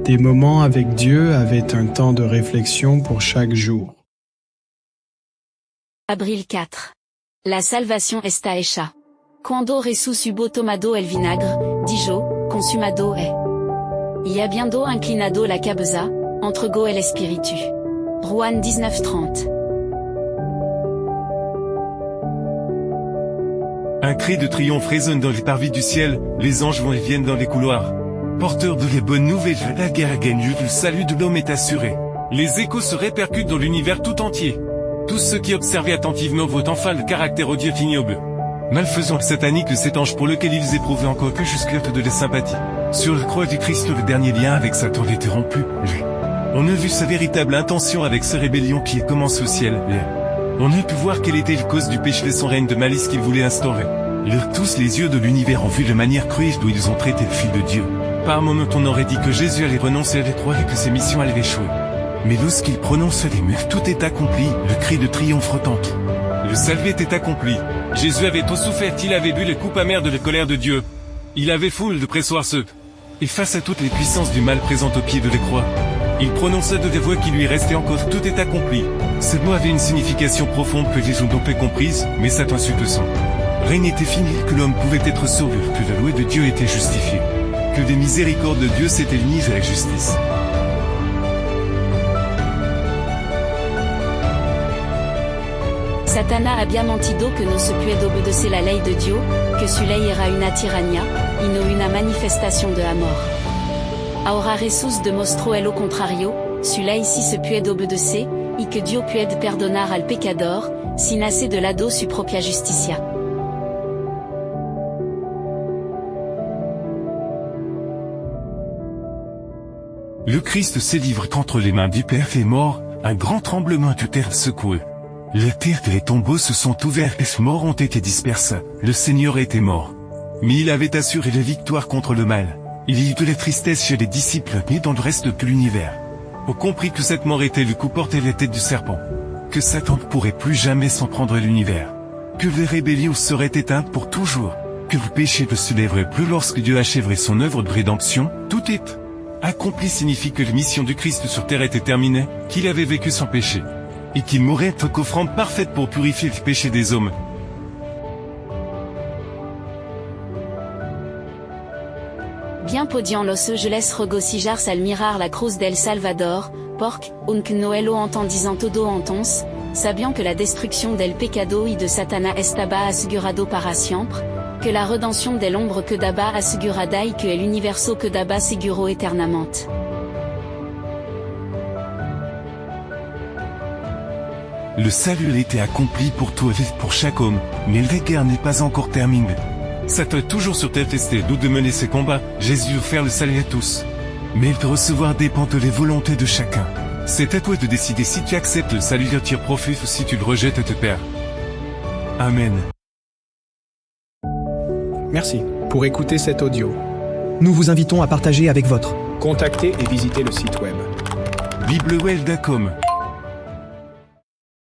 Des moments avec Dieu avaient un temps de réflexion pour chaque jour. Abril 4. La salvation esta hecha. Cuando Jesús hubo tomado el vinagre, dijo, consumado es. Y habiendo inclinado la cabeza, entregó el espíritu. Juan 19:30. Un cri de triomphe résonne dans les parvis du ciel, les anges vont et viennent dans les couloirs. Porteurs de les bonnes nouvelles, la guerre a gagné, le salut de l'homme est assuré. Les échos se répercutent dans l'univers tout entier. Tous ceux qui observaient attentivement voient enfin le caractère odieux ignoble. Malfaisant satanique de cet ange pour lequel ils éprouvaient encore que jusque-là de la sympathie. Sur la croix du Christ, le dernier lien avec Satan était rompu. On a vu sa véritable intention avec sa rébellion qui commence au ciel. On a pu voir quelle était la cause du péché de son règne de malice qu'il voulait instaurer. Tous les yeux de l'univers ont vu de manière cruelle d'où ils ont traité le Fils de Dieu. Par moment on aurait dit que Jésus allait renoncer à les croire et que ses missions allaient échouer. Mais lorsqu'il prononce les mots, tout est accompli, le cri de triomphe retentit. Le salut était accompli. Jésus avait trop souffert, il avait bu les coupes amères de la colère de Dieu. Il avait foule de pressoir ceux. Et face à toutes les puissances du mal présentes au pied de la croix, il prononça de des voix qui lui restaient encore, tout est accompli. Ces mots avaient une signification profonde que les gens n'ont pas comprise, mais Satan sut que son règne était fini, que l'homme pouvait être sauvé, que la loi de Dieu était justifiée, que les miséricordes de Dieu s'étaient unies à la justice. Satana había mentido que no se puede obedecer la ley de Dios, que su ley era una tiranía, y no una manifestación de amor. Ahora Jesús demostró lo contrario, su ley sí se puede obedecer, y que Dios puede perdonar al pecador, si nace de lado su propia justicia. Le Christ s'est livré entre les mains du Père et mort, un grand tremblement de terre secoué. La terre et les tombeaux se sont ouverts et les morts ont été dispersés, le Seigneur était mort. Mais il avait assuré la victoire contre le mal. Il y eut de la tristesse chez les disciples et dans le reste de l'univers. On comprit que cette mort était le coup porté la tête du serpent. Que Satan ne pourrait plus jamais s'en prendre à l'univers. Que les rébellions seraient éteintes pour toujours. Que le péché ne se lèverait plus lorsque Dieu achèverait son œuvre de rédemption. Tout est accompli signifie que la mission du Christ sur terre était terminée, qu'il avait vécu sans péché. Et qu'il mourrait en qu'offrande parfaite pour purifier le péché des hommes. Bien podian los ángeles regocijarse al mirar la cruz del Salvador, porque, aunque no lo entendían todo entonces, sabian que la destrucción del pecado y de Satana estaba asegurado para siempre, que la redención del hombre quedaba asegurada y que el universo quedaba seguro eternamente. Le salut a été accompli pour toi et pour chaque homme, mais la guerre n'est pas encore terminée. Satan est toujours sur terre testé d'où de mener ses combats, Jésus offert le salut à tous. Mais de recevoir dépend de la volonté de chacun. C'est à toi de décider si tu acceptes le salut de tir profit ou si tu le rejettes et te perds. Amen. Merci pour écouter cet audio. Nous vous invitons à partager avec votre. Contactez et visitez le site web. Biblewell.com